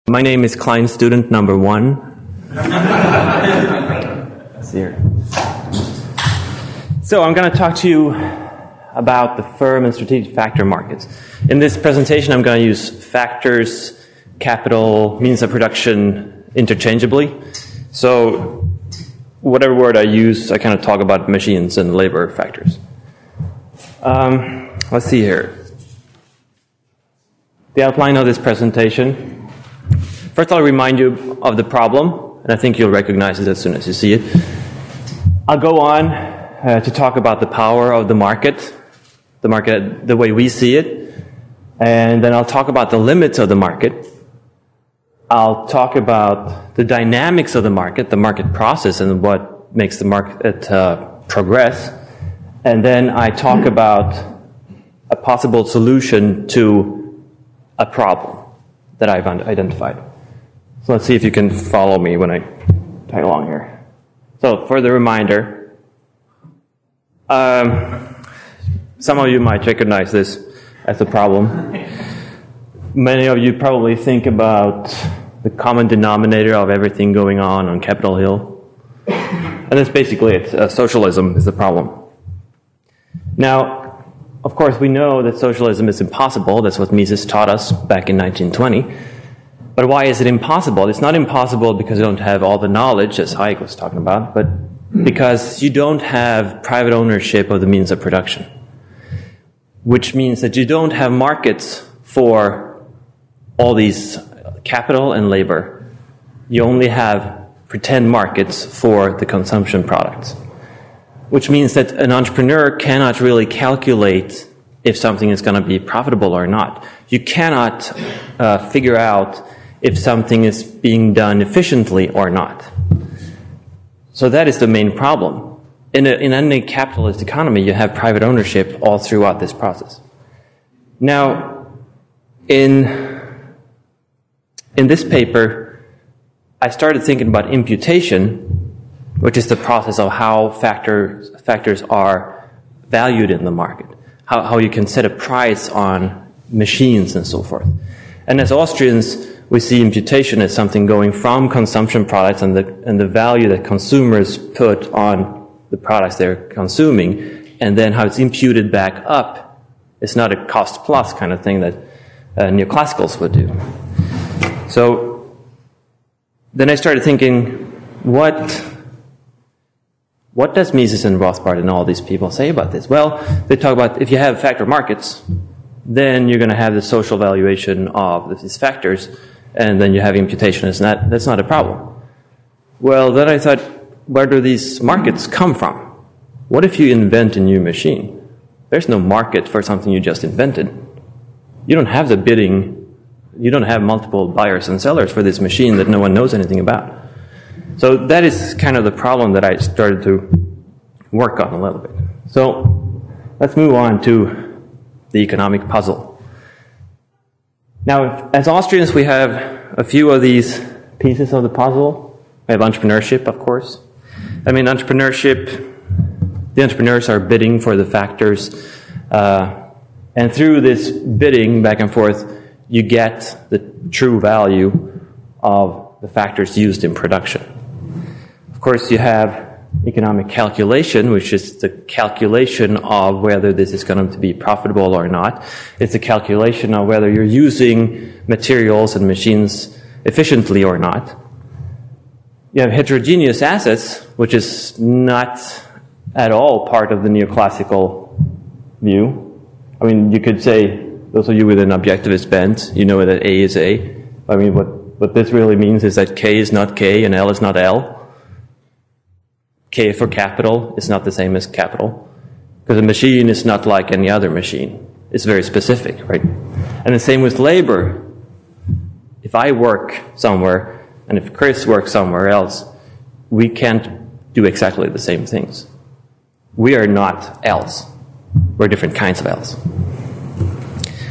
My name is Klein student number 1. That's here. So I'm going to talk to you about the firm and strategic factor markets. In this presentation, I'm going to use factors, capital, means of production interchangeably. So whatever word I use, I kind of talk about machines and labor factors. Let's see here. The outline of this presentation. First, I'll remind you of the problem, and I think you'll recognize it as soon as you see it. I'll go on to talk about the power of the market the way we see it, and then I'll talk about the limits of the market. I'll talk about the dynamics of the market process, and what makes the market progress, and then I talk about a possible solution to a problem that I've identified. So let's see if you can follow me when I tag along here. So for the reminder, some of you might recognize this as a problem. Many of you probably think about the common denominator of everything going on Capitol Hill. And that's basically it. Socialism is the problem. Now, of course, we know that socialism is impossible. That's what Mises taught us back in 1920. But why is it impossible? It's not impossible because you don't have all the knowledge, as Hayek was talking about, but because you don't have private ownership of the means of production, which means that you don't have markets for all these capital and labor. You only have pretend markets for the consumption products, which means that an entrepreneur cannot really calculate if something is going to be profitable or not. You cannot figure out if something is being done efficiently or not. So that is the main problem. In any capitalist economy, you have private ownership all throughout this process. Now, in this paper, I started thinking about imputation, which is the process of how factors are valued in the market, how you can set a price on machines and so forth. And as Austrians, we see imputation as something going from consumption products and the value that consumers put on the products they're consuming, and then how it's imputed back up. It's not a cost plus kind of thing that neoclassicals would do. So then I started thinking, what does Mises and Rothbard and all these people say about this? Well, they talk about if you have factor markets, then you're going to have the social valuation of these factors, and then you have imputation. That's not a problem. Well, then I thought, where do these markets come from? What if you invent a new machine? There's no market for something you just invented. You don't have the bidding. You don't have multiple buyers and sellers for this machine that no one knows anything about. So that is kind of the problem that I started to work on a little bit. So let's move on to the economic puzzle. Now, as Austrians, we have a few of these pieces of the puzzle. We have entrepreneurship, of course. I mean, entrepreneurship, the entrepreneurs are bidding for the factors, and through this bidding back and forth, you get the true value of the factors used in production. Of course, you have economic calculation, which is the calculation of whether this is going to be profitable or not. It's a calculation of whether you're using materials and machines efficiently or not. You have heterogeneous assets, which is not at all part of the neoclassical view. I mean, you could say, those of you with an objectivist bent, you know that A is A. I mean, what this really means is that K is not K and L is not L. K for capital is not the same as capital, because a machine is not like any other machine. It's very specific, right? And the same with labor. If I work somewhere, and if Chris works somewhere else, we can't do exactly the same things. We are not L's. We're different kinds of L's.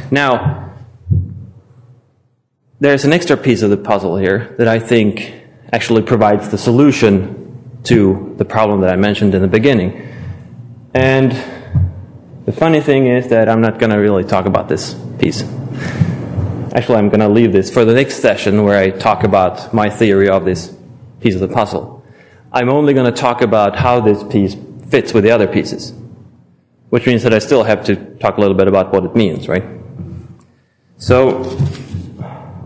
Now, there's an extra piece of the puzzle here that I think actually provides the solution to the problem that I mentioned in the beginning. And the funny thing is that I'm not going to really talk about this piece. Actually, I'm going to leave this for the next session where I talk about my theory of this piece of the puzzle. I'm only going to talk about how this piece fits with the other pieces, which means that I still have to talk a little bit about what it means, right? So,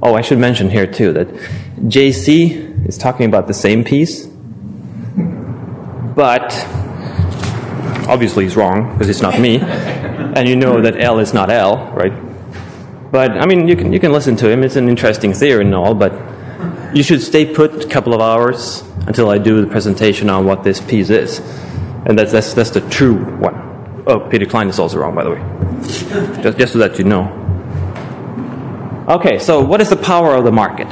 I should mention here too that JC is talking about the same piece, but obviously he's wrong because it's not me, and you know that L is not L, right? But I mean, you can listen to him. It's an interesting theory and all, but you should stay put a couple of hours until I do the presentation on what this piece is, and that's the true one. Oh, Peter Klein is also wrong, by the way. Just so that you know. Okay, so what is the power of the market?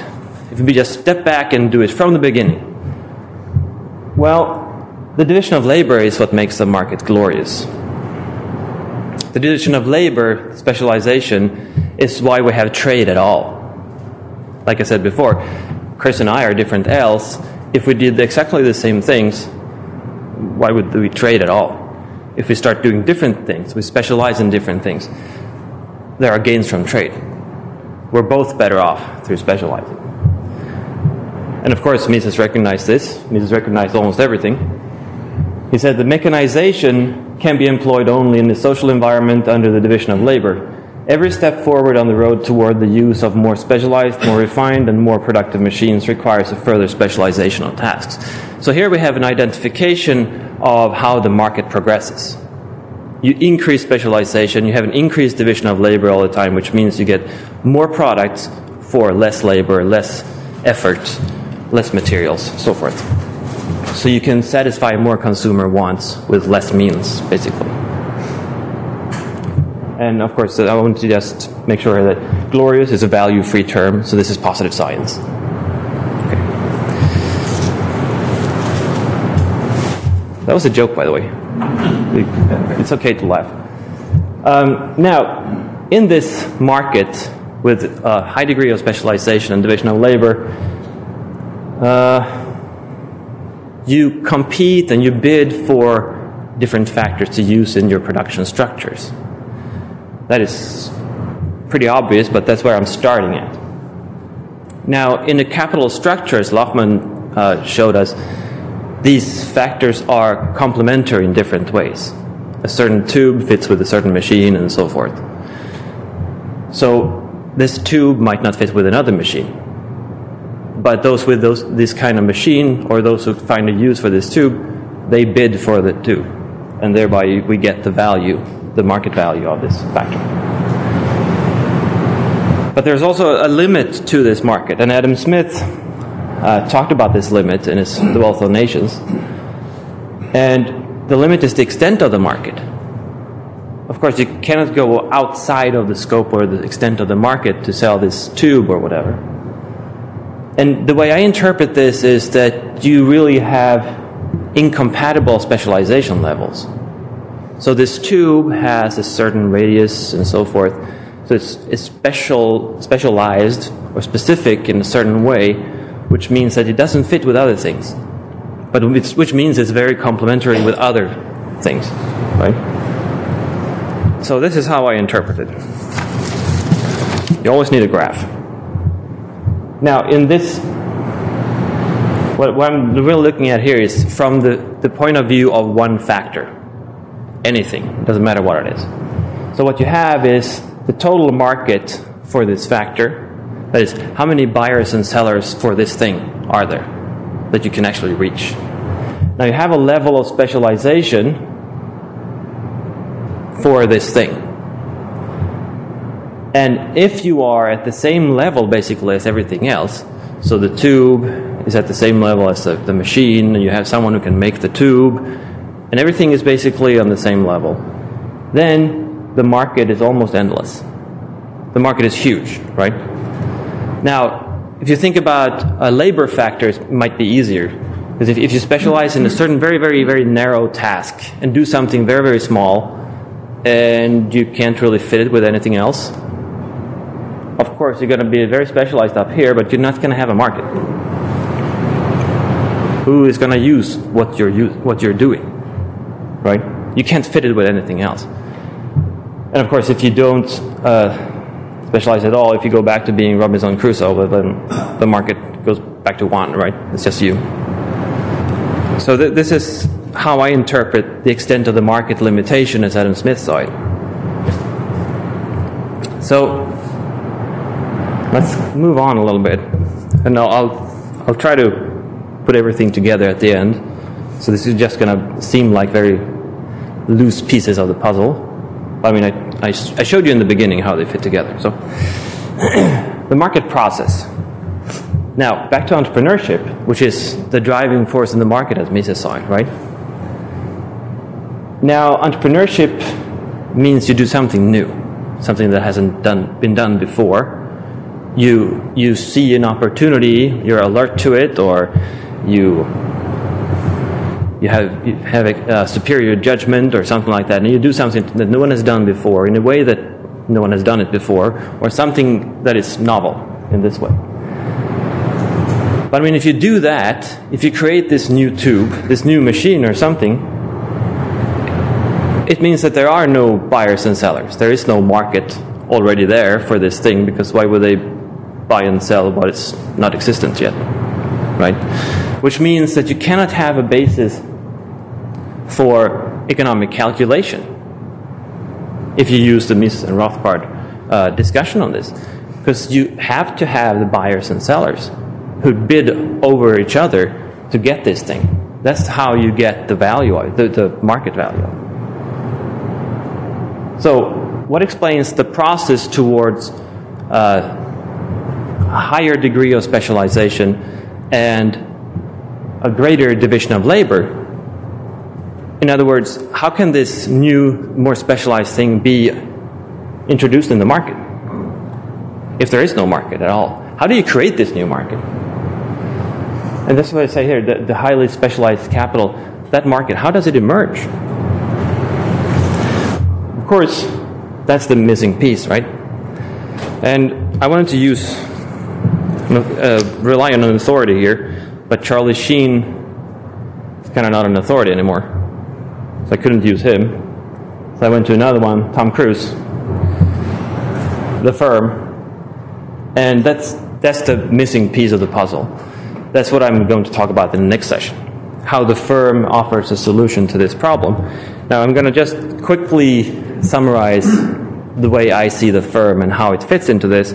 If we just step back and do it from the beginning. Well, the division of labor is what makes the market glorious. The division of labor, specialization, is why we have trade at all. Like I said before, Chris and I are different L's. If we did exactly the same things, why would we trade at all? If we start doing different things, we specialize in different things, there are gains from trade. We're both better off through specializing. And of course, Mises recognized this. Mises recognized almost everything. He said that mechanization can be employed only in the social environment under the division of labor. Every step forward on the road toward the use of more specialized, more refined, and more productive machines requires a further specialization of tasks. So here we have an identification of how the market progresses. You increase specialization, you have an increased division of labor all the time, which means you get more products for less labor, less effort, less materials, so forth. So you can satisfy more consumer wants with less means, basically. And of course, I want to just make sure that glorious is a value-free term, so this is positive science. Okay. That was a joke, by the way. It's okay to laugh. Now, in this market with a high degree of specialization and division of labor, you compete and you bid for different factors to use in your production structures. That is pretty obvious, but that's where I'm starting at. Now, in the capital structures, Lachman showed us, these factors are complementary in different ways. A certain tube fits with a certain machine and so forth. So this tube might not fit with another machine. But those with this kind of machine, or those who find a use for this tube, they bid for the tube. And thereby we get the value, the market value of this factor. But there's also a limit to this market. And Adam Smith talked about this limit in his The Wealth of Nations. And the limit is the extent of the market. Of course, you cannot go outside of the scope or the extent of the market to sell this tube or whatever. And the way I interpret this is that you really have incompatible specialization levels. So this tube has a certain radius and so forth. So it's specialized or specific in a certain way, which means that it doesn't fit with other things. But which means it's very complementary with other things, right? So this is how I interpret it. You always need a graph. Now, in this, what I'm really looking at here is from the point of view of one factor. Anything, doesn't matter what it is. So what you have is the total market for this factor. That is, how many buyers and sellers for this thing are there that you can actually reach? Now you have a level of specialization for this thing. And if you are at the same level basically as everything else, so the tube is at the same level as the machine, and you have someone who can make the tube, and everything is basically on the same level, then the market is almost endless. The market is huge, right? Now, if you think about labor factors, it might be easier. Because if you specialize in a certain very, very, very narrow task and do something very, very small, and you can't really fit it with anything else, of course, you're going to be very specialized up here, but you're not going to have a market. Who is going to use what you're doing, right? You can't fit it with anything else. And of course, if you don't specialized at all if you go back to being Robinson Crusoe, but then the market goes back to one, right? It's just you. So this is how I interpret the extent of the market limitation as Adam Smith saw it. So let's move on a little bit, and I'll try to put everything together at the end. So this is just going to seem like very loose pieces of the puzzle. I mean, I showed you in the beginning how they fit together. So the market process. Now, back to entrepreneurship, which is the driving force in the market, as Mises saw it, right? Now, entrepreneurship means you do something new, something that hasn't been done before. You see an opportunity, you're alert to it, or you have a superior judgment or something like that, and you do something that no one has done before in a way that no one has done it before, or something that is novel in this way. But I mean, if you do that, if you create this new tube, this new machine or something, it means that there are no buyers and sellers. There is no market already there for this thing, because why would they buy and sell what is not existent yet, right? Which means that you cannot have a basis for economic calculation if you use the Mises and Rothbard discussion on this, because you have to have the buyers and sellers who bid over each other to get this thing. That's how you get the value of it, the market value of it. So what explains the process towards a higher degree of specialization and a greater division of labor? In other words, how can this new, more specialized thing be introduced in the market if there is no market at all? How do you create this new market? And that's what I say here, the highly specialized capital, that market, how does it emerge? Of course, that's the missing piece, right? And I wanted to rely on an authority here, but Charlie Sheen is kind of not an authority anymore, so I couldn't use him. So I went to another one, Tom Cruise, the firm, and that's the missing piece of the puzzle. That's what I'm going to talk about in the next session, how the firm offers a solution to this problem. Now I'm going to just quickly summarize the way I see the firm and how it fits into this,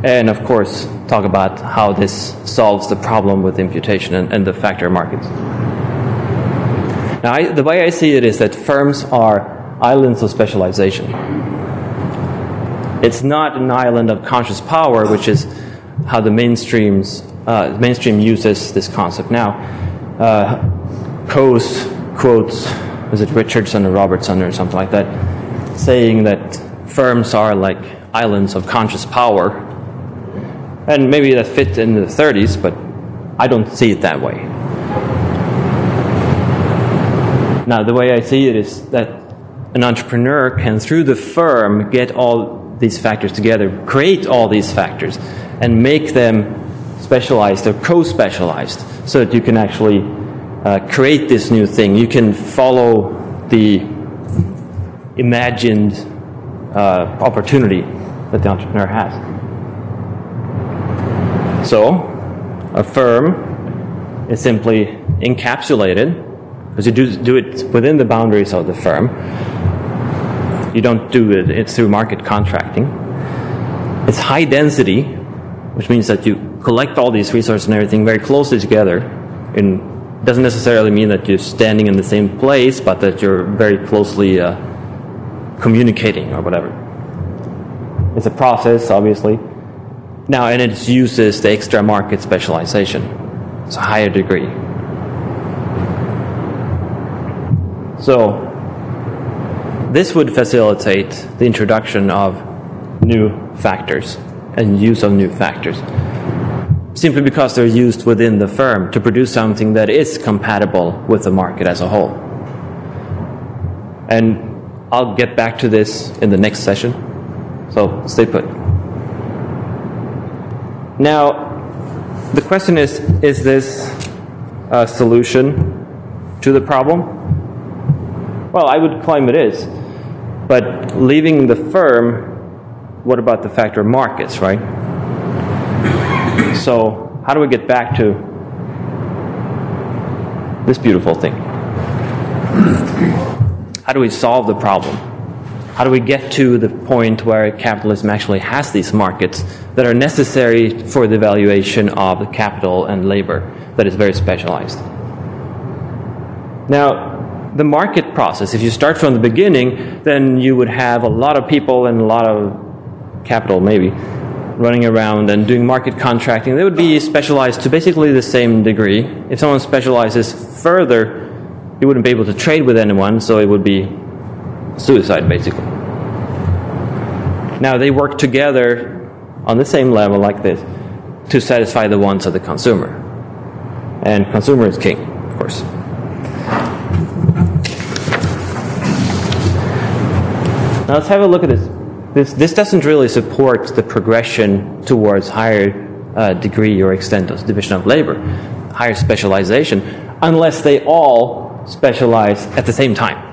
and of course talk about how this solves the problem with imputation and the factor markets. Now the way I see it is that firms are islands of specialization. It's not an island of conscious power, which is how the mainstream uses this concept now. Coase quotes, was it Richardson or Robertson or something like that, saying that firms are like islands of conscious power. And maybe that fit in the 30s, but I don't see it that way. Now, the way I see it is that an entrepreneur can, through the firm, get all these factors together, create all these factors, and make them specialized or co-specialized, so that you can actually create this new thing. You can follow the imagined opportunity that the entrepreneur has. So, a firm is simply encapsulated, because you do it within the boundaries of the firm. You don't do it, it's through market contracting. It's high density, which means that you collect all these resources and everything very closely together. It doesn't necessarily mean that you're standing in the same place, but that you're very closely communicating or whatever. It's a process, obviously. Now, and it uses the extra market specialization. It's a higher degree. So, this would facilitate the introduction of new factors and use of new factors, simply because they're used within the firm to produce something that is compatible with the market as a whole. And I'll get back to this in the next session, so stay put. Now, the question is this a solution to the problem? Well, I would claim it is, but leaving the firm what about the factor markets, right? So how do we get back to this beautiful thing? How do we solve the problem? How do we get to the point where capitalism actually has these markets that are necessary for the valuation of the capital and labor that is very specialized? Now, the market process, if you start from the beginning, then you would have a lot of people and a lot of capital, maybe, running around and doing market contracting. They would be specialized to basically the same degree. If someone specializes further, you wouldn't be able to trade with anyone, so it would be suicide, basically. Now, they work together on the same level like this to satisfy the wants of the consumer. And consumer is king, of course. Now, let's have a look at this. This doesn't really support the progression towards higher degree or extent of division of labor, higher specialization, unless they all specialize at the same time.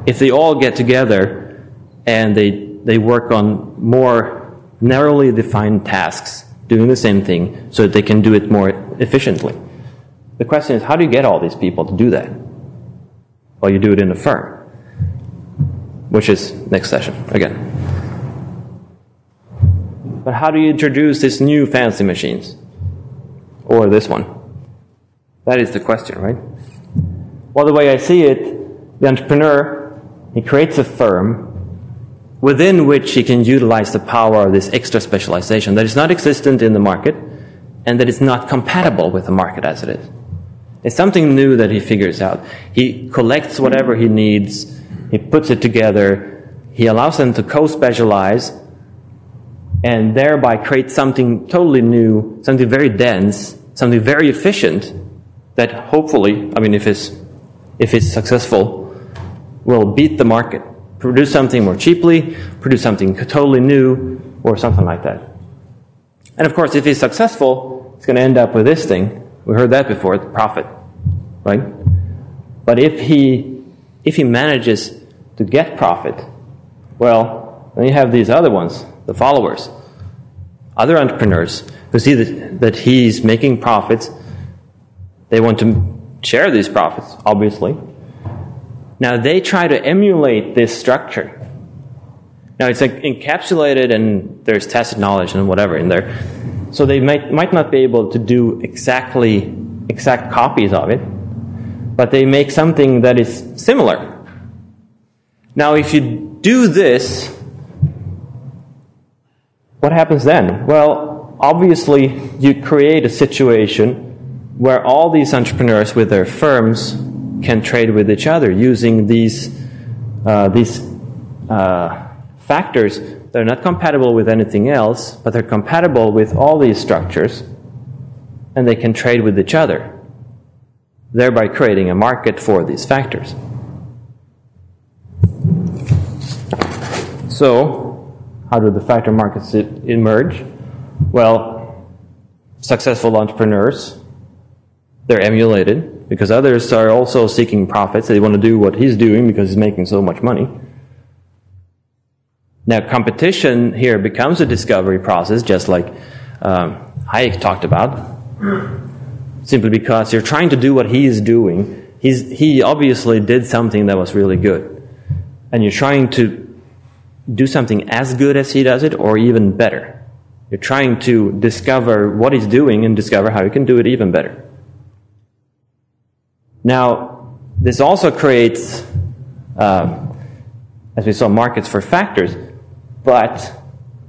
If they all get together and they work on more narrowly defined tasks, doing the same thing, so that they can do it more efficiently. The question is, how do you get all these people to do that? Well, you do it in a firm, which is next session, again. But how do you introduce these new fancy machines? Or this one? That is the question, right? Well, the way I see it, the entrepreneur, he creates a firm within which he can utilize the power of this extra specialization that is not existent in the market and that is not compatible with the market as it is. It's something new that he figures out. He collects whatever he needs, he puts it together, he allows them to co-specialize, and thereby create something totally new, something very dense, something very efficient, that hopefully, I mean, if it's successful, will beat the market. Produce something more cheaply, produce something totally new, or something like that. And of course, if he's successful, it's going to end up with this thing. We heard that before, profit, right? But if he manages to get profit, well, then you have these other ones, the followers, other entrepreneurs who see that he's making profits. They want to share these profits, obviously. Now, they try to emulate this structure. Now, it's like encapsulated, and there's tacit knowledge and whatever in there. So they might not be able to do exact copies of it, but they make something that is similar. Now, if you do this, what happens then? Well, obviously, you create a situation where all these entrepreneurs with their firms can trade with each other using these factors that are not compatible with anything else, but they're compatible with all these structures, and they can trade with each other, thereby creating a market for these factors. So, how do the factor markets emerge? Well, successful entrepreneurs, they're emulated, because others are also seeking profits. They want to do what he's doing because he's making so much money. Now, competition here becomes a discovery process, just like Hayek talked about, simply because you're trying to do what he is doing. He obviously did something that was really good, and you're trying to do something as good as he does it, or even better. You're trying to discover what he's doing and discover how you can do it even better. Now, this also creates, as we saw, markets for factors, but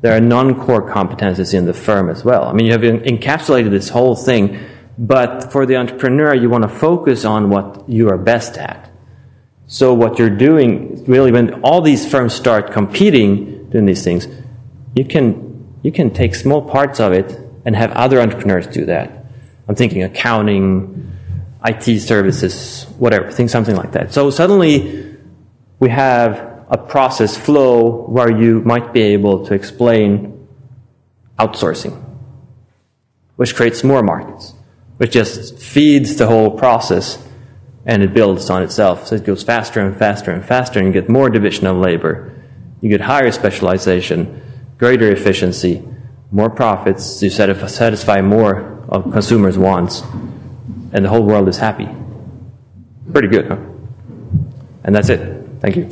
there are non-core competences in the firm as well. I mean, you have encapsulated this whole thing, but for the entrepreneur, you want to focus on what you are best at. So what you're doing, really, when all these firms start competing, doing these things, you can take small parts of it and have other entrepreneurs do that. I'm thinking accounting, IT services, whatever, something like that. So suddenly we have a process flow where you might be able to explain outsourcing, which creates more markets, which just feeds the whole process, and it builds on itself. So it goes faster and faster and faster, and you get more division of labor. You get higher specialization, greater efficiency, more profits to satisfy more of consumers' wants, and the whole world is happy. Pretty good, huh? And that's it. Thank you.